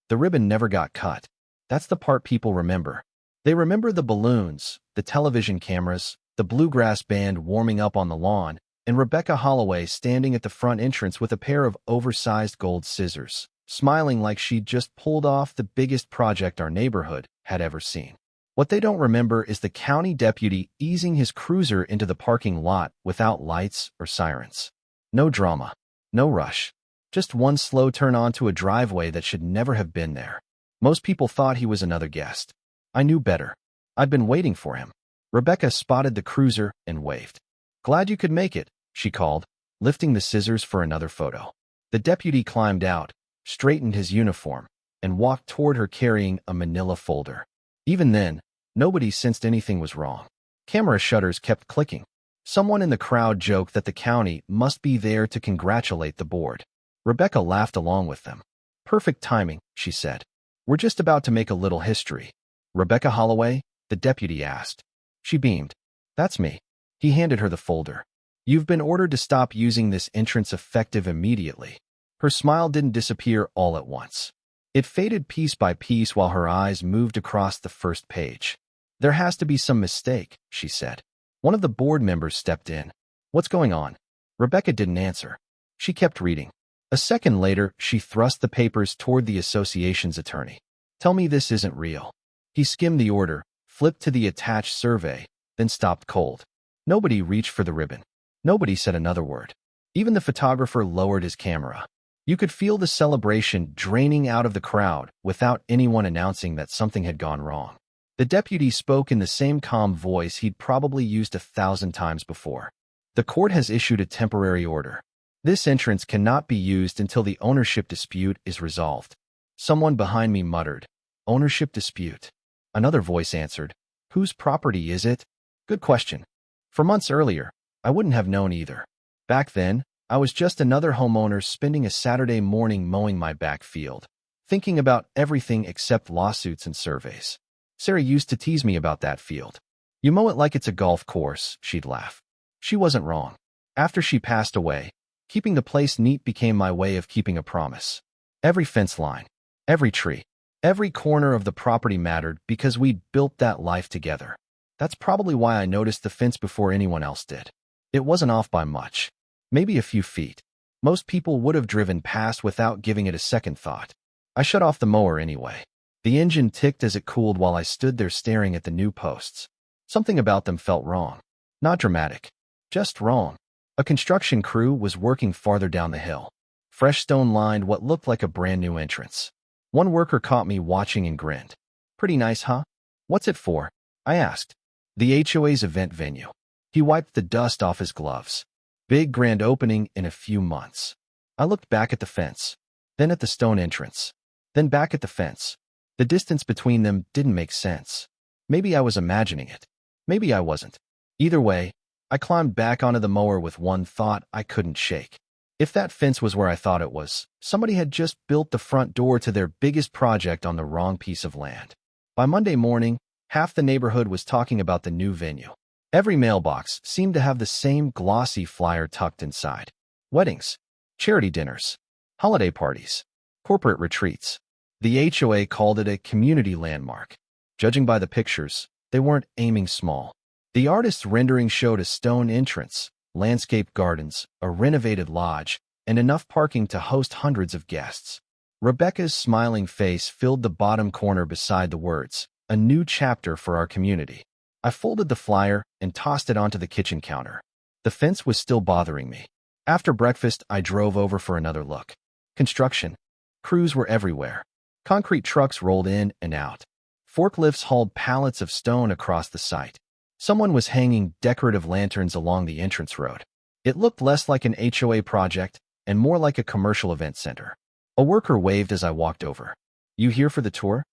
The ribbon never got cut. That's the part people remember. They remember the balloons, the television cameras, the bluegrass band warming up on the lawn, and Rebecca Holloway standing at the front entrance with a pair of oversized gold scissors, smiling like she'd just pulled off the biggest project our neighborhood had ever seen. What they don't remember is the county deputy easing his cruiser into the parking lot without lights or sirens. No drama, no rush. Just one slow turn onto a driveway that should never have been there. Most people thought he was another guest. I knew better. I'd been waiting for him. Rebecca spotted the cruiser and waved. "Glad you could make it," she called, lifting the scissors for another photo. The deputy climbed out, straightened his uniform, and walked toward her carrying a manila folder. Even then, nobody sensed anything was wrong. Camera shutters kept clicking. Someone in the crowd joked that the county must be there to congratulate the board. Rebecca laughed along with them. "Perfect timing," she said. "We're just about to make a little history." "Rebecca Holloway?" the deputy asked. She beamed. "That's me." He handed her the folder. "You've been ordered to stop using this entrance effective immediately." Her smile didn't disappear all at once. It faded piece by piece while her eyes moved across the first page. "There has to be some mistake," she said. One of the board members stepped in. "What's going on?" Rebecca didn't answer. She kept reading. A second later, she thrust the papers toward the association's attorney. "Tell me this isn't real." He skimmed the order, flipped to the attached survey, then stopped cold. Nobody reached for the ribbon. Nobody said another word. Even the photographer lowered his camera. You could feel the celebration draining out of the crowd without anyone announcing that something had gone wrong. The deputy spoke in the same calm voice he'd probably used 1,000 times before. "The court has issued a temporary order. This entrance cannot be used until the ownership dispute is resolved." Someone behind me muttered, "Ownership dispute?" Another voice answered, "Whose property is it?" Good question. For months earlier, I wouldn't have known either. Back then, I was just another homeowner spending a Saturday morning mowing my back field, thinking about everything except lawsuits and surveys. Sarah used to tease me about that field. "You mow it like it's a golf course," she'd laugh. She wasn't wrong. After she passed away, keeping the place neat became my way of keeping a promise. Every fence line, every tree, every corner of the property mattered because we'd built that life together. That's probably why I noticed the fence before anyone else did. It wasn't off by much. Maybe a few feet. Most people would have driven past without giving it a second thought. I shut off the mower anyway. The engine ticked as it cooled while I stood there staring at the new posts. Something about them felt wrong. Not dramatic. Just wrong. A construction crew was working farther down the hill. Fresh stone lined what looked like a brand new entrance. One worker caught me watching and grinned. "Pretty nice, huh?" "What's it for?" I asked. "The HOA's event venue." He wiped the dust off his gloves. "Big grand opening in a few months." I looked back at the fence, then at the stone entrance, then back at the fence. The distance between them didn't make sense. Maybe I was imagining it. Maybe I wasn't. Either way, I climbed back onto the mower with one thought I couldn't shake. If that fence was where I thought it was, somebody had just built the front door to their biggest project on the wrong piece of land. By Monday morning, half the neighborhood was talking about the new venue. Every mailbox seemed to have the same glossy flyer tucked inside. Weddings, charity dinners, holiday parties, corporate retreats. The HOA called it a community landmark. Judging by the pictures, they weren't aiming small. The artist's rendering showed a stone entrance, landscape gardens, a renovated lodge, and enough parking to host hundreds of guests. Rebecca's smiling face filled the bottom corner beside the words, "A new chapter for our community." I folded the flyer and tossed it onto the kitchen counter. The fence was still bothering me. After breakfast, I drove over for another look. Construction. Crews were everywhere. Concrete trucks rolled in and out. Forklifts hauled pallets of stone across the site. Someone was hanging decorative lanterns along the entrance road. It looked less like an HOA project and more like a commercial event center. A worker waved as I walked over. "You here for the tour?"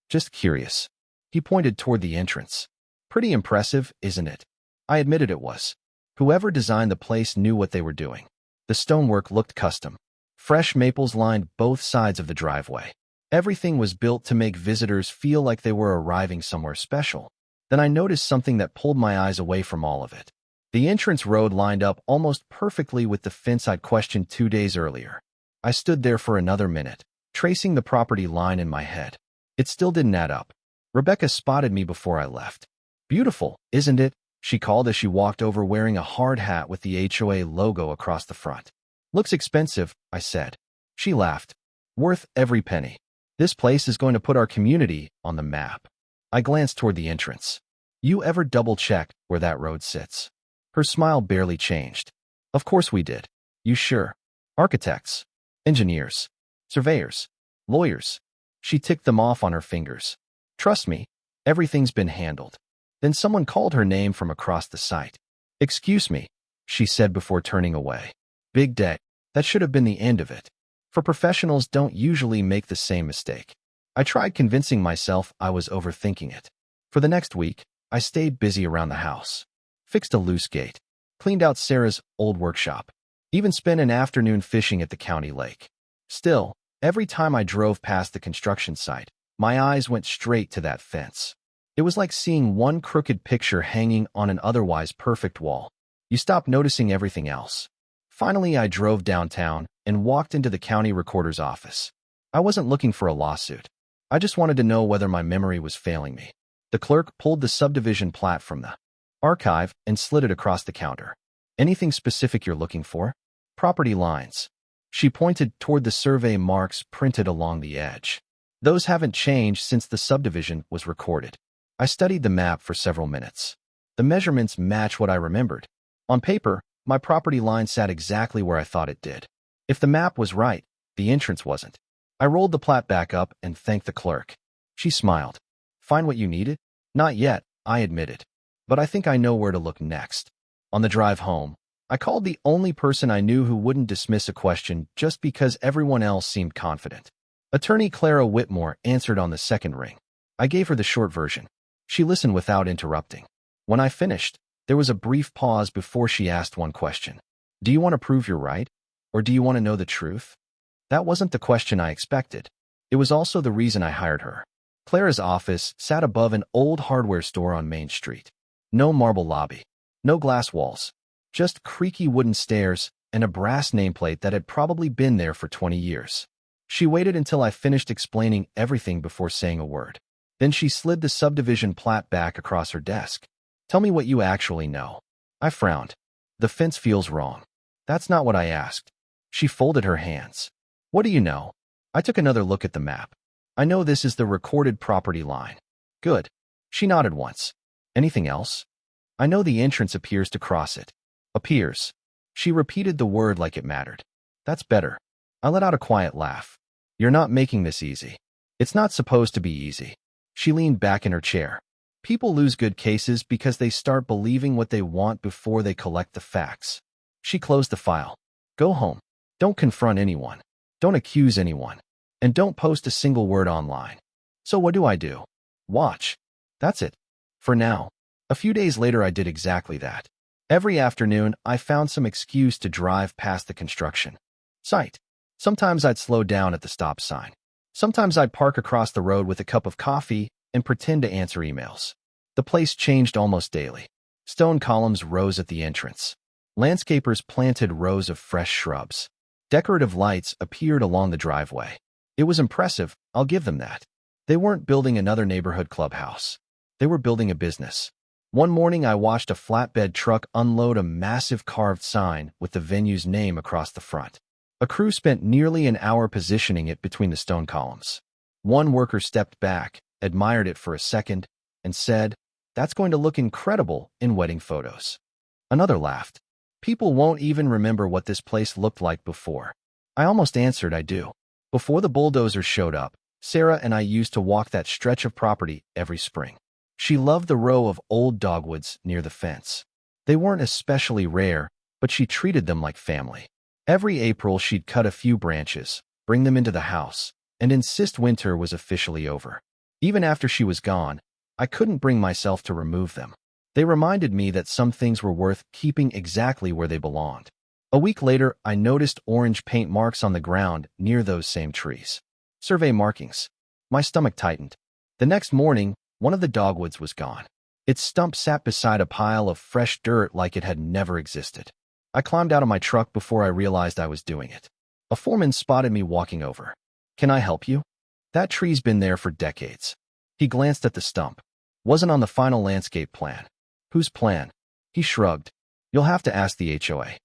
"Just curious." He pointed toward the entrance. "Pretty impressive, isn't it?" I admitted it was. Whoever designed the place knew what they were doing. The stonework looked custom. Fresh maples lined both sides of the driveway. Everything was built to make visitors feel like they were arriving somewhere special. Then I noticed something that pulled my eyes away from all of it. The entrance road lined up almost perfectly with the fence I'd questioned 2 days earlier. I stood there for another minute, tracing the property line in my head. It still didn't add up. Rebecca spotted me before I left. "Beautiful, isn't it?" she called as she walked over wearing a hard hat with the HOA logo across the front. "Looks expensive," I said. She laughed. "Worth every penny. This place is going to put our community on the map." I glanced toward the entrance. "You ever double-check where that road sits?" Her smile barely changed. "Of course we did." "You sure?" "Architects, engineers, surveyors, lawyers." She ticked them off on her fingers. "Trust me, everything's been handled." Then someone called her name from across the site. "Excuse me," she said before turning away. Big day. That should have been the end of it. For professionals don't usually make the same mistake. I tried convincing myself I was overthinking it. For the next week, I stayed busy around the house. Fixed a loose gate. Cleaned out Sarah's old workshop. Even spent an afternoon fishing at the county lake. Still, every time I drove past the construction site, my eyes went straight to that fence. It was like seeing one crooked picture hanging on an otherwise perfect wall. You stop noticing everything else. Finally, I drove downtown and walked into the county recorder's office. I wasn't looking for a lawsuit. I just wanted to know whether my memory was failing me. The clerk pulled the subdivision plat from the archive and slid it across the counter. "Anything specific you're looking for?" "Property lines." She pointed toward the survey marks printed along the edge. "Those haven't changed since the subdivision was recorded." I studied the map for several minutes. The measurements match what I remembered. On paper, my property line sat exactly where I thought it did. If the map was right, the entrance wasn't. I rolled the plat back up and thanked the clerk. She smiled. "Find what you needed?" "Not yet," I admitted. "But I think I know where to look next." On the drive home, I called the only person I knew who wouldn't dismiss a question just because everyone else seemed confident. Attorney Clara Whitmore answered on the second ring. I gave her the short version. She listened without interrupting. When I finished, there was a brief pause before she asked one question. "Do you want to prove you're right? Or do you want to know the truth?" That wasn't the question I expected. It was also the reason I hired her. Clara's office sat above an old hardware store on Main Street. No marble lobby. No glass walls. Just creaky wooden stairs and a brass nameplate that had probably been there for 20 years. She waited until I finished explaining everything before saying a word. Then she slid the subdivision plat back across her desk. "Tell me what you actually know." I frowned. "The fence feels wrong." "That's not what I asked." She folded her hands. "What do you know?" I took another look at the map. "I know this is the recorded property line." "Good." She nodded once. "Anything else?" "I know the entrance appears to cross it." "Appears." She repeated the word like it mattered. "That's better." I let out a quiet laugh. "You're not making this easy." "It's not supposed to be easy." She leaned back in her chair. "People lose good cases because they start believing what they want before they collect the facts." She closed the file. "Go home. Don't confront anyone. Don't accuse anyone. And don't post a single word online." "So what do I do?" "Watch." "That's it. For now." A few days later, I did exactly that. Every afternoon, I found some excuse to drive past the construction site. Sometimes I'd slow down at the stop sign. Sometimes I'd park across the road with a cup of coffee and pretend to answer emails. The place changed almost daily. Stone columns rose at the entrance. Landscapers planted rows of fresh shrubs. Decorative lights appeared along the driveway. It was impressive, I'll give them that. They weren't building another neighborhood clubhouse. They were building a business. One morning, I watched a flatbed truck unload a massive carved sign with the venue's name across the front. A crew spent nearly an hour positioning it between the stone columns. One worker stepped back, admired it for a second, and said, "That's going to look incredible in wedding photos." Another laughed. "People won't even remember what this place looked like before." I almost answered, "I do." Before the bulldozers showed up, Sarah and I used to walk that stretch of property every spring. She loved the row of old dogwoods near the fence. They weren't especially rare, but she treated them like family. Every April, she'd cut a few branches, bring them into the house, and insist winter was officially over. Even after she was gone, I couldn't bring myself to remove them. They reminded me that some things were worth keeping exactly where they belonged. A week later, I noticed orange paint marks on the ground near those same trees. Survey markings. My stomach tightened. The next morning, one of the dogwoods was gone. Its stump sat beside a pile of fresh dirt like it had never existed. I climbed out of my truck before I realized I was doing it. A foreman spotted me walking over. Can I help you? That tree's been there for decades. He glanced at the stump. Wasn't on the final landscape plan. Whose plan? He shrugged. You'll have to ask the HOA.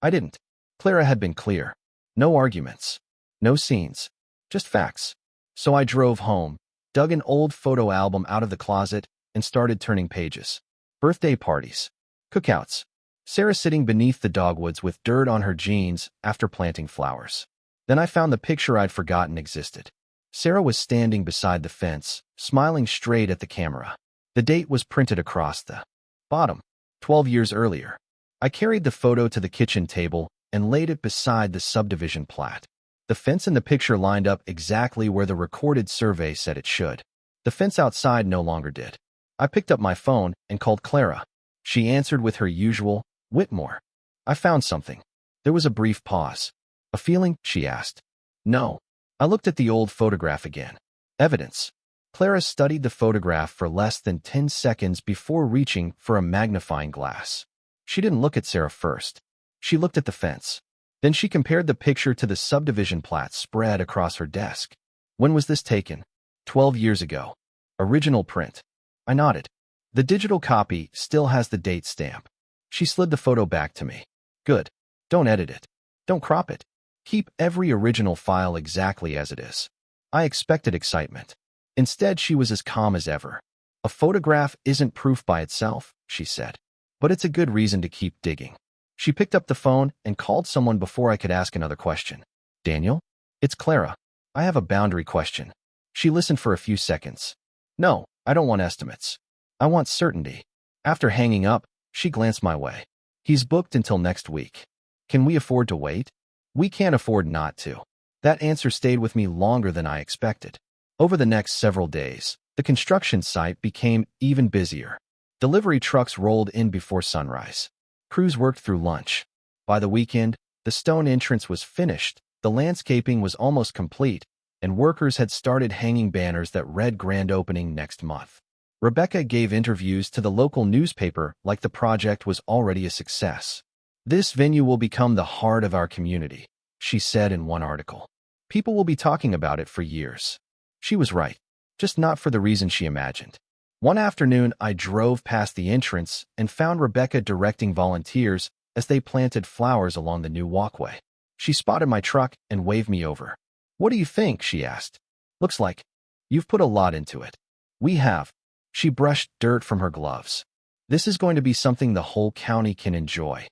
I didn't. Clara had been clear. No arguments. No scenes. Just facts. So I drove home, dug an old photo album out of the closet, and started turning pages. Birthday parties. Cookouts. Sarah sitting beneath the dogwoods with dirt on her jeans after planting flowers. Then I found the picture I'd forgotten existed. Sarah was standing beside the fence, smiling straight at the camera. The date was printed across the bottom, 12 years earlier. I carried the photo to the kitchen table and laid it beside the subdivision plat. The fence in the picture lined up exactly where the recorded survey said it should. The fence outside no longer did. I picked up my phone and called Clara. She answered with her usual, "Whitmore. I found something." There was a brief pause. "A feeling?" she asked. "No." I looked at the old photograph again. Evidence. Clara studied the photograph for less than 10 seconds before reaching for a magnifying glass. She didn't look at Sarah first. She looked at the fence. Then she compared the picture to the subdivision plat spread across her desk. When was this taken? 12 years ago. Original print. I nodded. The digital copy still has the date stamp. She slid the photo back to me. Good. Don't edit it. Don't crop it. Keep every original file exactly as it is. I expected excitement. Instead, she was as calm as ever. A photograph isn't proof by itself, she said. But it's a good reason to keep digging. She picked up the phone and called someone before I could ask another question. Daniel? It's Clara. I have a boundary question. She listened for a few seconds. No, I don't want estimates. I want certainty. After hanging up, she glanced my way. He's booked until next week. Can we afford to wait? We can't afford not to. That answer stayed with me longer than I expected. Over the next several days, the construction site became even busier. Delivery trucks rolled in before sunrise. Crews worked through lunch. By the weekend, the stone entrance was finished, the landscaping was almost complete, and workers had started hanging banners that read grand opening next month. Rebecca gave interviews to the local newspaper like the project was already a success. This venue will become the heart of our community, she said in one article. People will be talking about it for years. She was right, just not for the reason she imagined. One afternoon, I drove past the entrance and found Rebecca directing volunteers as they planted flowers along the new walkway. She spotted my truck and waved me over. "What do you think?" she asked. "Looks like you've put a lot into it." "We have." She brushed dirt from her gloves. "This is going to be something the whole county can enjoy."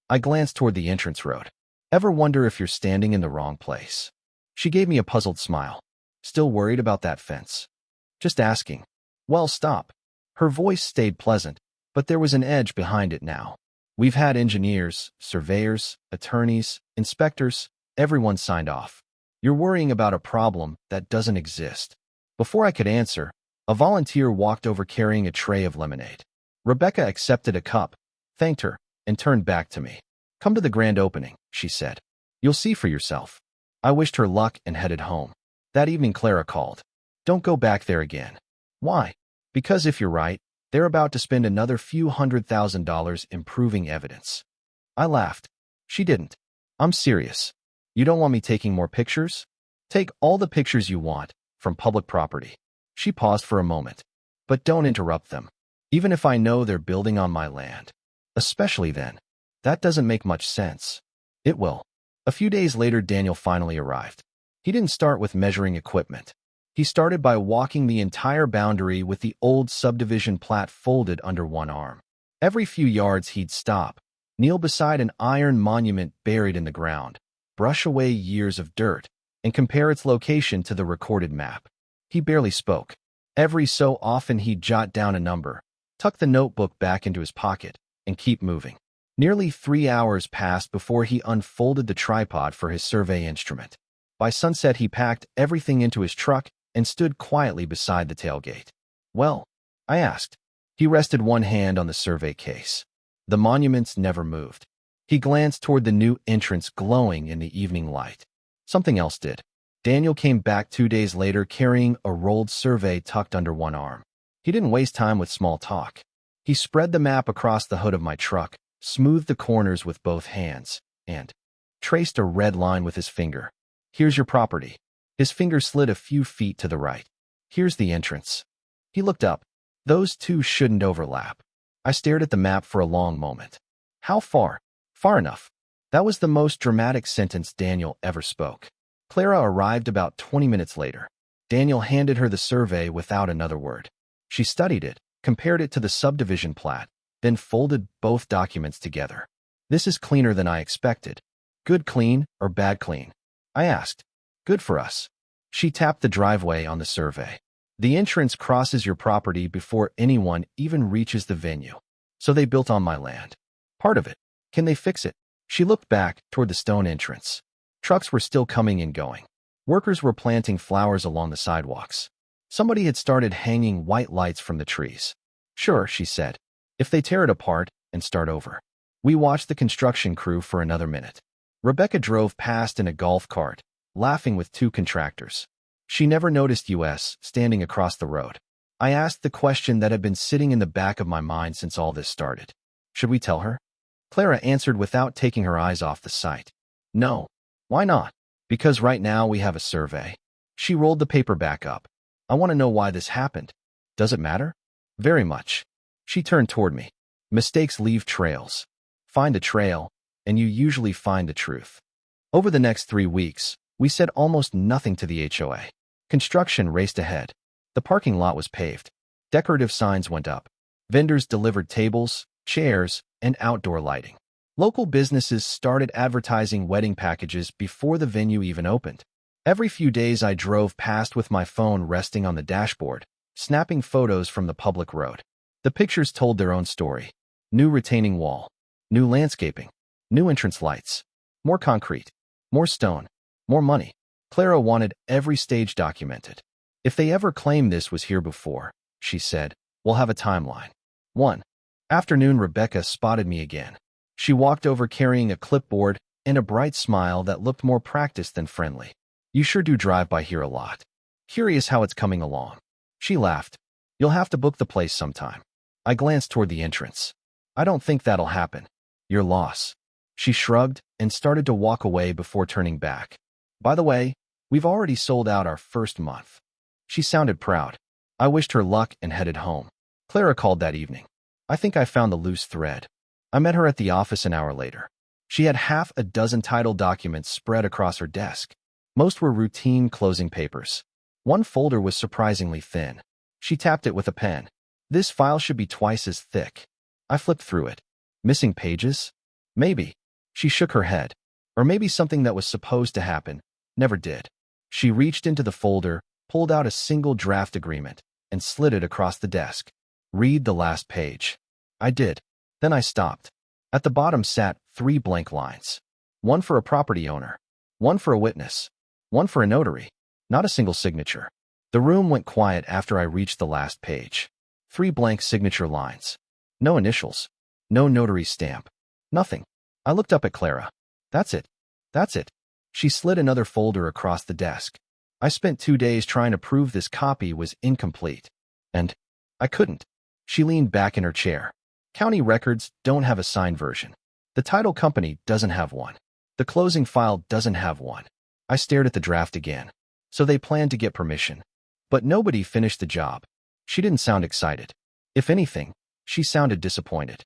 I glanced toward the entrance road. "Ever wonder if you're standing in the wrong place?" She gave me a puzzled smile. "Still worried about that fence?" "Just asking." "Well, stop." Her voice stayed pleasant, but there was an edge behind it now. "We've had engineers, surveyors, attorneys, inspectors, everyone signed off. You're worrying about a problem that doesn't exist." Before I could answer, a volunteer walked over carrying a tray of lemonade. Rebecca accepted a cup, thanked her, and turned back to me. "Come to the grand opening," she said. "You'll see for yourself." I wished her luck and headed home. That evening Clara called. "Don't go back there again." "Why?" "Because if you're right, they're about to spend another few $100,000 improving evidence." I laughed. She didn't. "I'm serious. You don't want me taking more pictures?" "Take all the pictures you want, from public property." She paused for a moment. "But don't interrupt them. Even if I know they're building on my land. Especially then. That doesn't make much sense." "It will." A few days later, Daniel finally arrived. He didn't start with measuring equipment. He started by walking the entire boundary with the old subdivision plat folded under one arm. Every few yards he'd stop, kneel beside an iron monument buried in the ground, brush away years of dirt, and compare its location to the recorded map. He barely spoke. Every so often he'd jot down a number, tuck the notebook back into his pocket, and keep moving. Nearly 3 hours passed before he unfolded the tripod for his survey instrument. By sunset, he packed everything into his truck and stood quietly beside the tailgate. "Well?" I asked. He rested one hand on the survey case. The monuments never moved. He glanced toward the new entrance glowing in the evening light. Something else did. Daniel came back 2 days later carrying a rolled survey tucked under one arm. He didn't waste time with small talk. He spread the map across the hood of my truck, smoothed the corners with both hands, and traced a red line with his finger. "Here's your property." His finger slid a few feet to the right. Here's the entrance. He looked up. Those two shouldn't overlap. I stared at the map for a long moment. How far? Far enough. That was the most dramatic sentence Daniel ever spoke. Clara arrived about 20 minutes later. Daniel handed her the survey without another word. She studied it, compared it to the subdivision plat, then folded both documents together. This is cleaner than I expected. Good clean or bad clean? I asked. Good for us. She tapped the driveway on the survey. The entrance crosses your property before anyone even reaches the venue. So they built on my land. Part of it. Can they fix it? She looked back toward the stone entrance. Trucks were still coming and going. Workers were planting flowers along the sidewalks. Somebody had started hanging white lights from the trees. Sure, she said. If they tear it apart and start over. We watched the construction crew for another minute. Rebecca drove past in a golf cart, laughing with two contractors. She never noticed us standing across the road. I asked the question that had been sitting in the back of my mind since all this started. Should we tell her? Clara answered without taking her eyes off the site. No. Why not? Because right now we have a survey. She rolled the paper back up. I want to know why this happened. Does it matter? Very much. She turned toward me. Mistakes leave trails. Find a trail, and you usually find the truth. Over the next 3 weeks, we said almost nothing to the HOA. Construction raced ahead. The parking lot was paved. Decorative signs went up. Vendors delivered tables, chairs, and outdoor lighting. Local businesses started advertising wedding packages before the venue even opened. Every few days I drove past with my phone resting on the dashboard, snapping photos from the public road. The pictures told their own story. New retaining wall. New landscaping. New entrance lights. More concrete. More stone. More money. Clara wanted every stage documented. If they ever claim this was here before, she said, we'll have a timeline. 1 afternoon, Rebecca spotted me again. She walked over carrying a clipboard and a bright smile that looked more practiced than friendly. You sure do drive by here a lot. Curious how it's coming along. She laughed. You'll have to book the place sometime. I glanced toward the entrance. I don't think that'll happen. Your loss. She shrugged and started to walk away before turning back. By the way, we've already sold out our first month. She sounded proud. I wished her luck and headed home. Clara called that evening. I think I found the loose thread. I met her at the office an hour later. She had half a dozen title documents spread across her desk. Most were routine closing papers. One folder was surprisingly thin. She tapped it with a pen. This file should be twice as thick. I flipped through it. Missing pages? Maybe. She shook her head. Or maybe something that was supposed to happen never did. She reached into the folder, pulled out a single draft agreement, and slid it across the desk. Read the last page. I did. Then I stopped. At the bottom sat 3 blank lines. One for a property owner. One for a witness. One for a notary. Not a single signature. The room went quiet after I reached the last page. 3 blank signature lines. No initials. No notary stamp. Nothing. I looked up at Clara. That's it. That's it. She slid another folder across the desk. I spent 2 days trying to prove this copy was incomplete. And I couldn't. She leaned back in her chair. County records don't have a signed version. The title company doesn't have one. The closing file doesn't have one. I stared at the draft again. So they planned to get permission. But nobody finished the job. She didn't sound excited. If anything, she sounded disappointed.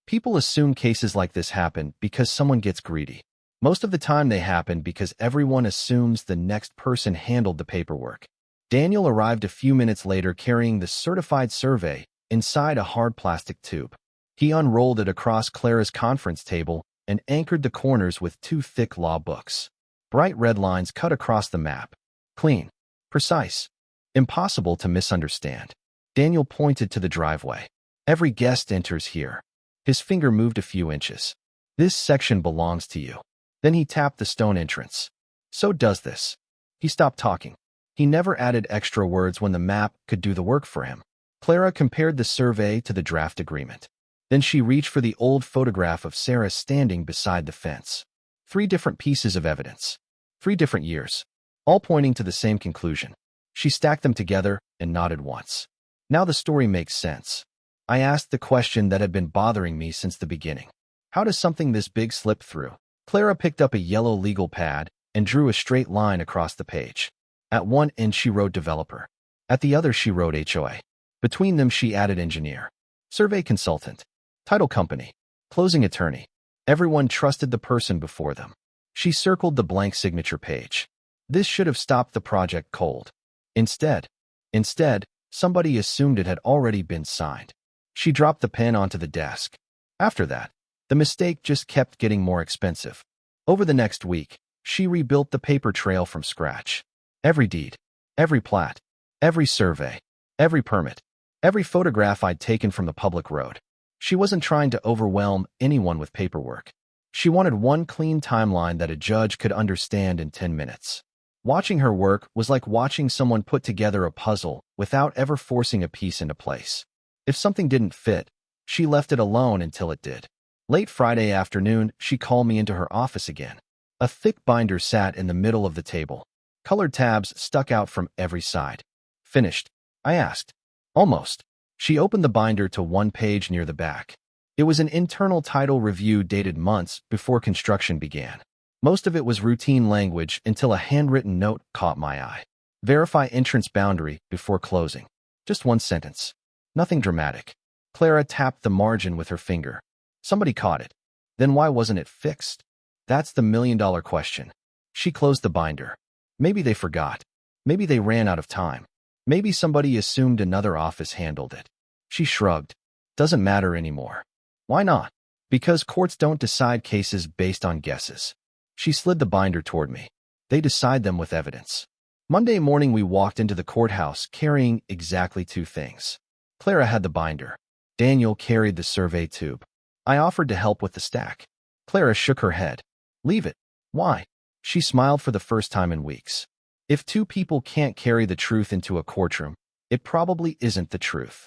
People assume cases like this happen because someone gets greedy. Most of the time they happen because everyone assumes the next person handled the paperwork. Daniel arrived a few minutes later carrying the certified survey inside a hard plastic tube. He unrolled it across Clara's conference table and anchored the corners with 2 thick law books. Bright red lines cut across the map. Clean. Precise. Impossible to misunderstand. Daniel pointed to the driveway. Every guest enters here. His finger moved a few inches. This section belongs to you. Then he tapped the stone entrance. So does this. He stopped talking. He never added extra words when the map could do the work for him. Clara compared the survey to the draft agreement. Then she reached for the old photograph of Sarah standing beside the fence. 3 different pieces of evidence. 3 different years. All pointing to the same conclusion. She stacked them together and nodded once. Now the story makes sense. I asked the question that had been bothering me since the beginning. How does something this big slip through? Clara picked up a yellow legal pad and drew a straight line across the page. At one end she wrote developer. At the other she wrote HOA. Between them she added engineer, survey consultant, title company, closing attorney. Everyone trusted the person before them. She circled the blank signature page. This should have stopped the project cold. Instead, somebody assumed it had already been signed. She dropped the pen onto the desk. After that, the mistake just kept getting more expensive. Over the next week, she rebuilt the paper trail from scratch. Every deed, every plat, every survey, every permit, every photograph I'd taken from the public road. She wasn't trying to overwhelm anyone with paperwork. She wanted one clean timeline that a judge could understand in 10 minutes. Watching her work was like watching someone put together a puzzle without ever forcing a piece into place. If something didn't fit, she left it alone until it did. Late Friday afternoon, she called me into her office again. A thick binder sat in the middle of the table. Colored tabs stuck out from every side. Finished? I asked. Almost. She opened the binder to one page near the back. It was an internal title review dated months before construction began. Most of it was routine language until a handwritten note caught my eye. Verify entrance boundary before closing. Just one sentence. Nothing dramatic. Clara tapped the margin with her finger. Somebody caught it. Then why wasn't it fixed? That's the million-dollar question. She closed the binder. Maybe they forgot. Maybe they ran out of time. Maybe somebody assumed another office handled it. She shrugged. Doesn't matter anymore. Why not? Because courts don't decide cases based on guesses. She slid the binder toward me. They decide them with evidence. Monday morning we walked into the courthouse carrying exactly two things. Clara had the binder. Daniel carried the survey tube. I offered to help with the stack. Clara shook her head. Leave it. Why? She smiled for the first time in weeks. If two people can't carry the truth into a courtroom, it probably isn't the truth.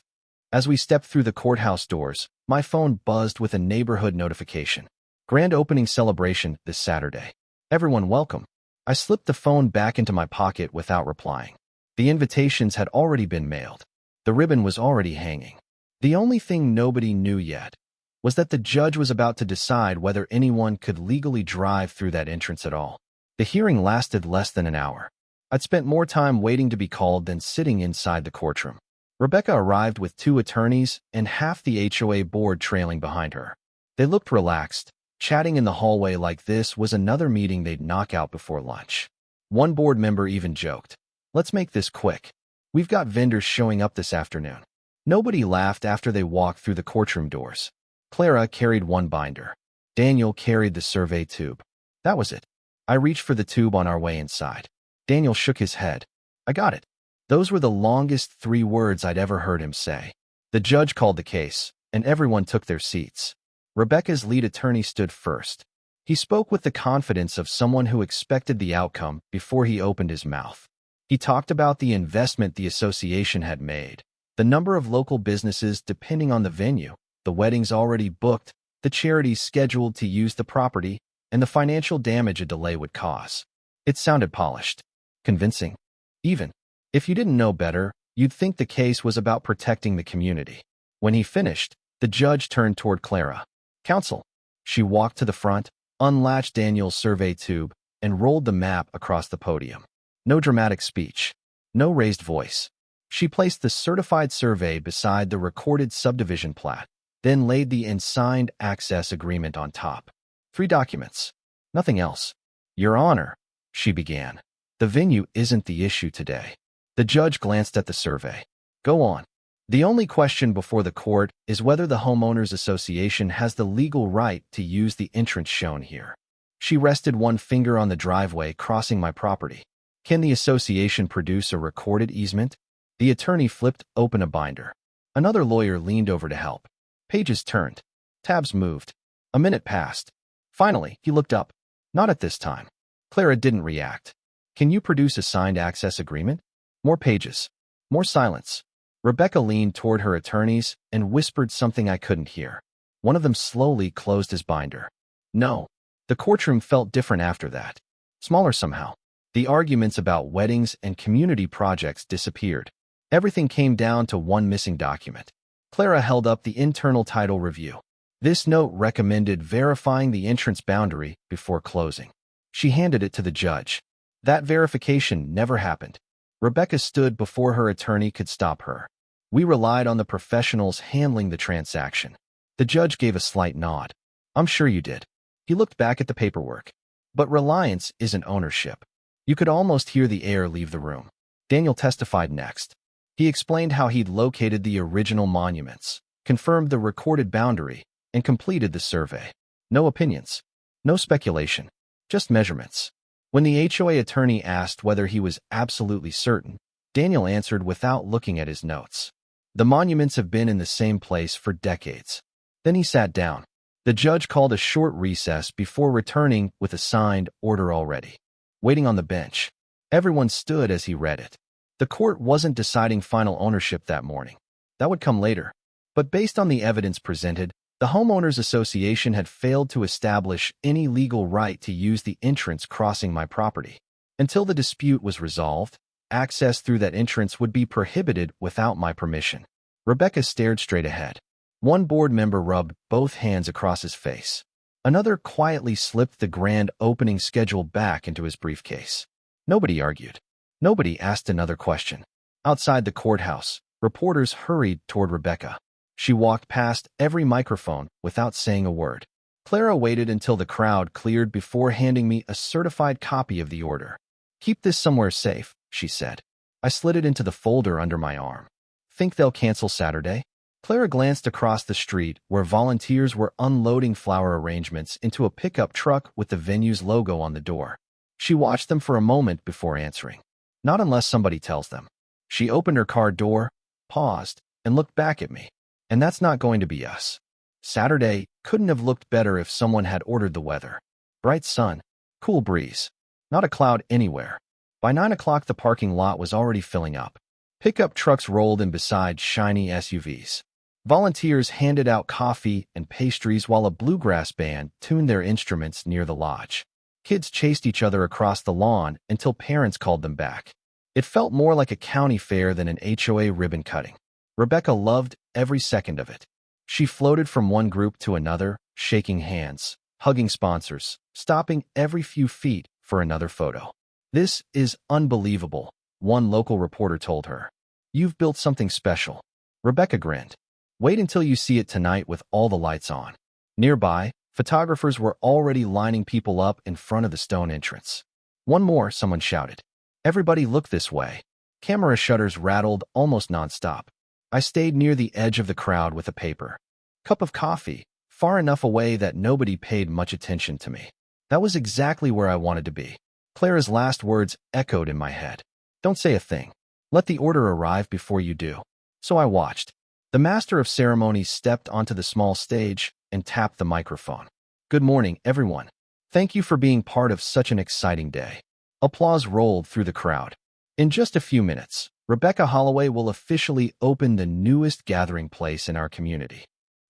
As we stepped through the courthouse doors, my phone buzzed with a neighborhood notification. Grand opening celebration this Saturday. Everyone welcome. I slipped the phone back into my pocket without replying. The invitations had already been mailed. The ribbon was already hanging. The only thing nobody knew yet was that the judge was about to decide whether anyone could legally drive through that entrance at all. The hearing lasted less than an hour. I'd spent more time waiting to be called than sitting inside the courtroom. Rebecca arrived with 2 attorneys and half the HOA board trailing behind her. They looked relaxed, chatting in the hallway like this was another meeting they'd knock out before lunch. One board member even joked, "Let's make this quick. We've got vendors showing up this afternoon." Nobody laughed after they walked through the courtroom doors. Clara carried one binder. Daniel carried the survey tube. That was it. I reached for the tube on our way inside. Daniel shook his head. I got it. Those were the longest 3 words I'd ever heard him say. The judge called the case, and everyone took their seats. Rebecca's lead attorney stood first. He spoke with the confidence of someone who expected the outcome before he opened his mouth. He talked about the investment the association had made, the number of local businesses depending on the venue, the weddings already booked, the charities scheduled to use the property, and the financial damage a delay would cause. It sounded polished, convincing. Even if you didn't know better, you'd think the case was about protecting the community. When he finished, the judge turned toward Clara. Counsel. She walked to the front, unlatched Daniel's survey tube, and rolled the map across the podium. No dramatic speech. No raised voice. She placed the certified survey beside the recorded subdivision plat, then laid the unsigned access agreement on top. 3 documents. Nothing else. Your Honor, she began. The venue isn't the issue today. The judge glanced at the survey. Go on. The only question before the court is whether the Homeowners Association has the legal right to use the entrance shown here. She rested one finger on the driveway crossing my property. Can the association produce a recorded easement? The attorney flipped open a binder. Another lawyer leaned over to help. Pages turned. Tabs moved. A minute passed. Finally, he looked up. Not at this time. Clara didn't react. Can you produce a signed access agreement? More pages. More silence. Rebecca leaned toward her attorneys and whispered something I couldn't hear. One of them slowly closed his binder. No. The courtroom felt different after that. Smaller somehow. The arguments about weddings and community projects disappeared. Everything came down to one missing document. Clara held up the internal title review. This note recommended verifying the entrance boundary before closing. She handed it to the judge. That verification never happened. Rebecca stood before her attorney could stop her. We relied on the professionals handling the transaction. The judge gave a slight nod. I'm sure you did. He looked back at the paperwork. But reliance isn't ownership. You could almost hear the air leave the room. Daniel testified next. He explained how he'd located the original monuments, confirmed the recorded boundary, and completed the survey. No opinions. No speculation. Just measurements. When the HOA attorney asked whether he was absolutely certain, Daniel answered without looking at his notes. The monuments have been in the same place for decades. Then he sat down. The judge called a short recess before returning with a signed order already. Waiting on the bench. Everyone stood as he read it. The court wasn't deciding final ownership that morning. That would come later. But based on the evidence presented, the Homeowners Association had failed to establish any legal right to use the entrance crossing my property. Until the dispute was resolved, access through that entrance would be prohibited without my permission. Rebecca stared straight ahead. One board member rubbed both hands across his face. Another quietly slipped the grand opening schedule back into his briefcase. Nobody argued. Nobody asked another question. Outside the courthouse, reporters hurried toward Rebecca. She walked past every microphone without saying a word. Clara waited until the crowd cleared before handing me a certified copy of the order. Keep this somewhere safe, she said. I slid it into the folder under my arm. Think they'll cancel Saturday? Clara glanced across the street where volunteers were unloading flower arrangements into a pickup truck with the venue's logo on the door. She watched them for a moment before answering. Not unless somebody tells them. She opened her car door, paused, and looked back at me. And that's not going to be us. Saturday couldn't have looked better if someone had ordered the weather. Bright sun, cool breeze, not a cloud anywhere. By 9 o'clock the parking lot was already filling up. Pickup trucks rolled in beside shiny SUVs. Volunteers handed out coffee and pastries while a bluegrass band tuned their instruments near the lodge. Kids chased each other across the lawn until parents called them back. It felt more like a county fair than an HOA ribbon cutting. Rebecca loved every second of it. She floated from one group to another, shaking hands, hugging sponsors, stopping every few feet for another photo. This is unbelievable, one local reporter told her. You've built something special. Rebecca grinned. Wait until you see it tonight with all the lights on. Nearby, photographers were already lining people up in front of the stone entrance. One more, someone shouted. Everybody look this way. Camera shutters rattled almost nonstop. I stayed near the edge of the crowd with a paper. Cup of coffee, far enough away that nobody paid much attention to me. That was exactly where I wanted to be. Clara's last words echoed in my head. Don't say a thing. Let the order arrive before you do. So I watched. The master of ceremonies stepped onto the small stage and tapped the microphone. Good morning, everyone. Thank you for being part of such an exciting day. Applause rolled through the crowd. In just a few minutes, Rebecca Holloway will officially open the newest gathering place in our community.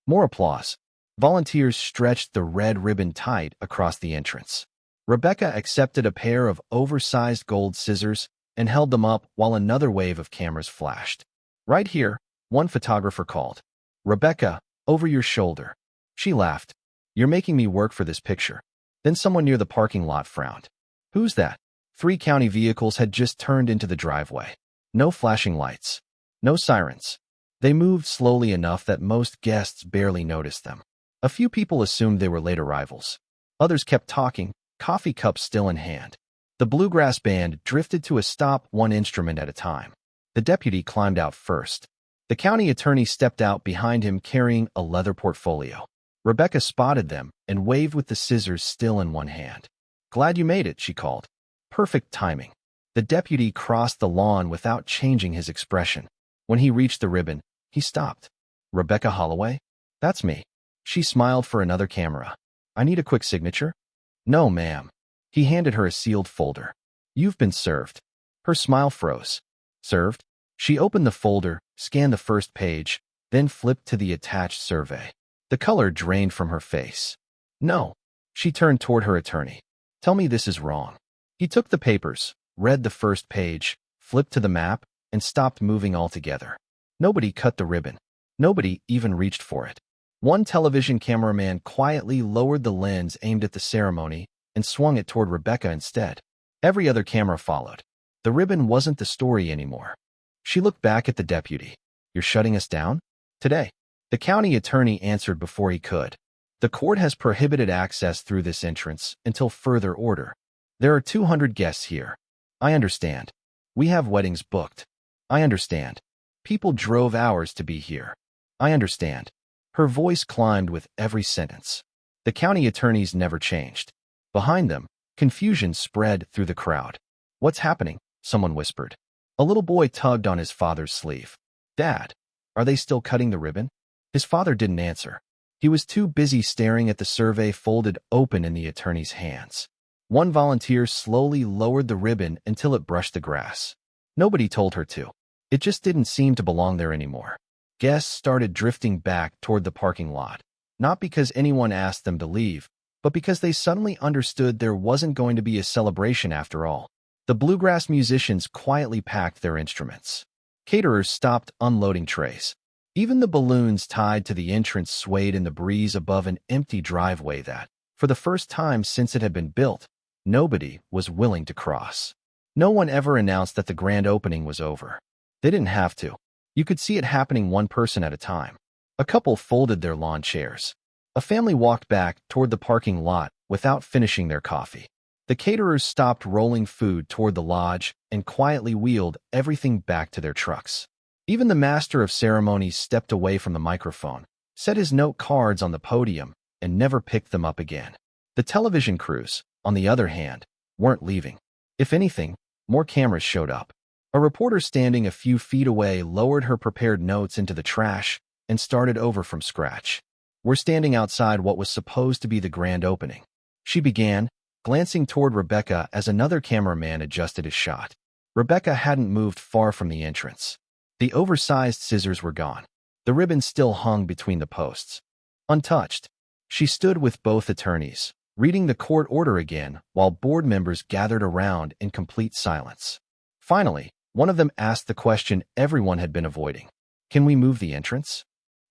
More applause. Volunteers stretched the red ribbon tight across the entrance. Rebecca accepted a pair of oversized gold scissors and held them up while another wave of cameras flashed. Right here, one photographer called. Rebecca, over your shoulder. She laughed. You're making me work for this picture. Then someone near the parking lot frowned. Who's that? 3 county vehicles had just turned into the driveway. No flashing lights. No sirens. They moved slowly enough that most guests barely noticed them. A few people assumed they were late arrivals. Others kept talking, coffee cups still in hand. The bluegrass band drifted to a stop, one instrument at a time. The deputy climbed out first. The county attorney stepped out behind him carrying a leather portfolio. Rebecca spotted them and waved with the scissors still in one hand. Glad you made it, she called. Perfect timing. The deputy crossed the lawn without changing his expression. When he reached the ribbon, he stopped. Rebecca Holloway? That's me. She smiled for another camera. I need a quick signature? No, ma'am. He handed her a sealed folder. You've been served. Her smile froze. Served? She opened the folder, scanned the first page, then flipped to the attached survey. The color drained from her face. No. She turned toward her attorney. Tell me this is wrong. He took the papers, read the first page, flipped to the map, and stopped moving altogether. Nobody cut the ribbon. Nobody even reached for it. One television cameraman quietly lowered the lens aimed at the ceremony and swung it toward Rebecca instead. Every other camera followed. The ribbon wasn't the story anymore. She looked back at the deputy. "You're shutting us down? Today?" The county attorney answered before he could. "The court has prohibited access through this entrance until further order. There are 200 guests here. I understand. We have weddings booked. I understand. People drove hours to be here. I understand." Her voice climbed with every sentence. The county attorneys never changed. Behind them, confusion spread through the crowd. "What's happening?" someone whispered. A little boy tugged on his father's sleeve. "Dad, are they still cutting the ribbon?" His father didn't answer. He was too busy staring at the survey folded open in the attorney's hands. One volunteer slowly lowered the ribbon until it brushed the grass. Nobody told her to. It just didn't seem to belong there anymore. Guests started drifting back toward the parking lot, not because anyone asked them to leave, but because they suddenly understood there wasn't going to be a celebration after all. The bluegrass musicians quietly packed their instruments. Caterers stopped unloading trays. Even the balloons tied to the entrance swayed in the breeze above an empty driveway that, for the first time since it had been built, nobody was willing to cross. No one ever announced that the grand opening was over. They didn't have to. You could see it happening one person at a time. A couple folded their lawn chairs. A family walked back toward the parking lot without finishing their coffee. The caterers stopped rolling food toward the lodge and quietly wheeled everything back to their trucks. Even the master of ceremonies stepped away from the microphone, set his note cards on the podium, and never picked them up again. The television crews, on the other hand, weren't leaving. If anything, more cameras showed up. A reporter standing a few feet away lowered her prepared notes into the trash and started over from scratch. "We're standing outside what was supposed to be the grand opening," she began, glancing toward Rebecca as another cameraman adjusted his shot. Rebecca hadn't moved far from the entrance. The oversized scissors were gone. The ribbon still hung between the posts. Untouched, she stood with both attorneys, reading the court order again while board members gathered around in complete silence. Finally, one of them asked the question everyone had been avoiding. "Can we move the entrance?"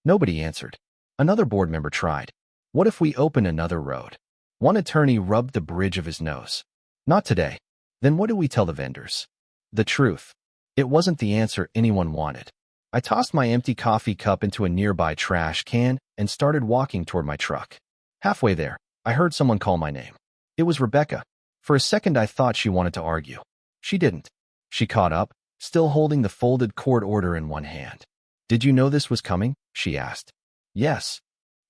Nobody answered. Another board member tried. "What if we open another road?" One attorney rubbed the bridge of his nose. "Not today." "Then what do we tell the vendors?" The truth. It wasn't the answer anyone wanted. I tossed my empty coffee cup into a nearby trash can and started walking toward my truck. Halfway there, I heard someone call my name. It was Rebecca. For a second I thought she wanted to argue. She didn't. She caught up, still holding the folded court order in one hand. "Did you know this was coming?" she asked. "Yes."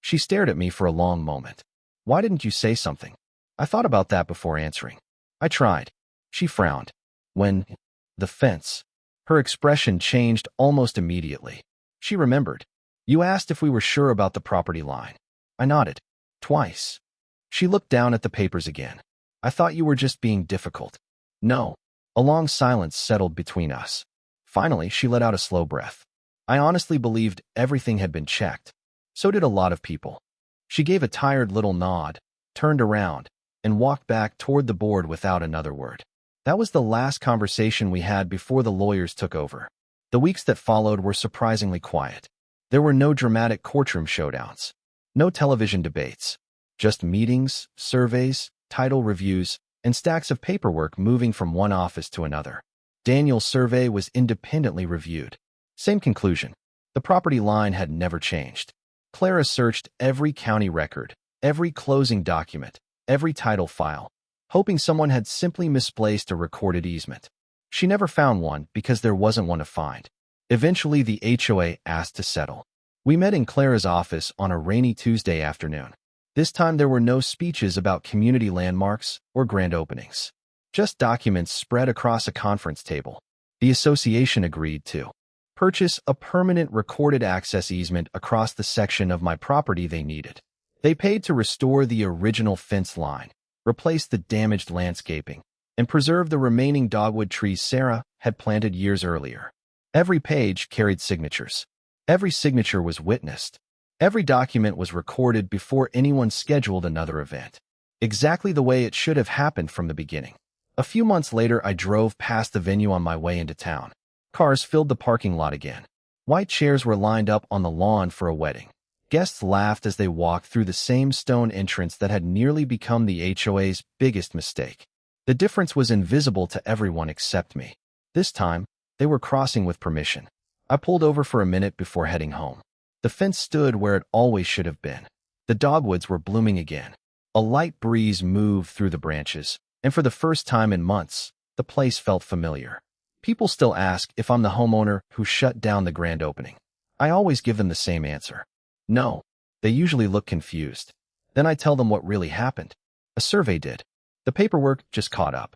She stared at me for a long moment. "Why didn't you say something?" I thought about that before answering. I tried. She frowned. "When the fence." Her expression changed almost immediately. She remembered. "You asked if we were sure about the property line." I nodded. "Twice." She looked down at the papers again. "I thought you were just being difficult." "No." A long silence settled between us. Finally, she let out a slow breath. I honestly believed everything had been checked. So did a lot of people. She gave a tired little nod, turned around, and walked back toward the board without another word. That was the last conversation we had before the lawyers took over. The weeks that followed were surprisingly quiet. There were no dramatic courtroom showdowns, no television debates, just meetings, surveys, title reviews, and stacks of paperwork moving from one office to another. Daniel's survey was independently reviewed. Same conclusion. The property line had never changed. Clara searched every county record, every closing document, every title file, hoping someone had simply misplaced a recorded easement. She never found one because there wasn't one to find. Eventually, the HOA asked to settle. We met in Clara's office on a rainy Tuesday afternoon. This time there were no speeches about community landmarks or grand openings. Just documents spread across a conference table. The association agreed to purchase a permanent recorded access easement across the section of my property they needed. They paid to restore the original fence line, replace the damaged landscaping, and preserve the remaining dogwood trees Sarah had planted years earlier. Every page carried signatures. Every signature was witnessed. Every document was recorded before anyone scheduled another event. Exactly the way it should have happened from the beginning. A few months later, I drove past the venue on my way into town. Cars filled the parking lot again. White chairs were lined up on the lawn for a wedding. Guests laughed as they walked through the same stone entrance that had nearly become the HOA's biggest mistake. The difference was invisible to everyone except me. This time, they were crossing with permission. I pulled over for a minute before heading home. The fence stood where it always should have been. The dogwoods were blooming again. A light breeze moved through the branches, and for the first time in months, the place felt familiar. People still ask if I'm the homeowner who shut down the grand opening. I always give them the same answer. No. They usually look confused. Then I tell them what really happened. A survey did. The paperwork just caught up.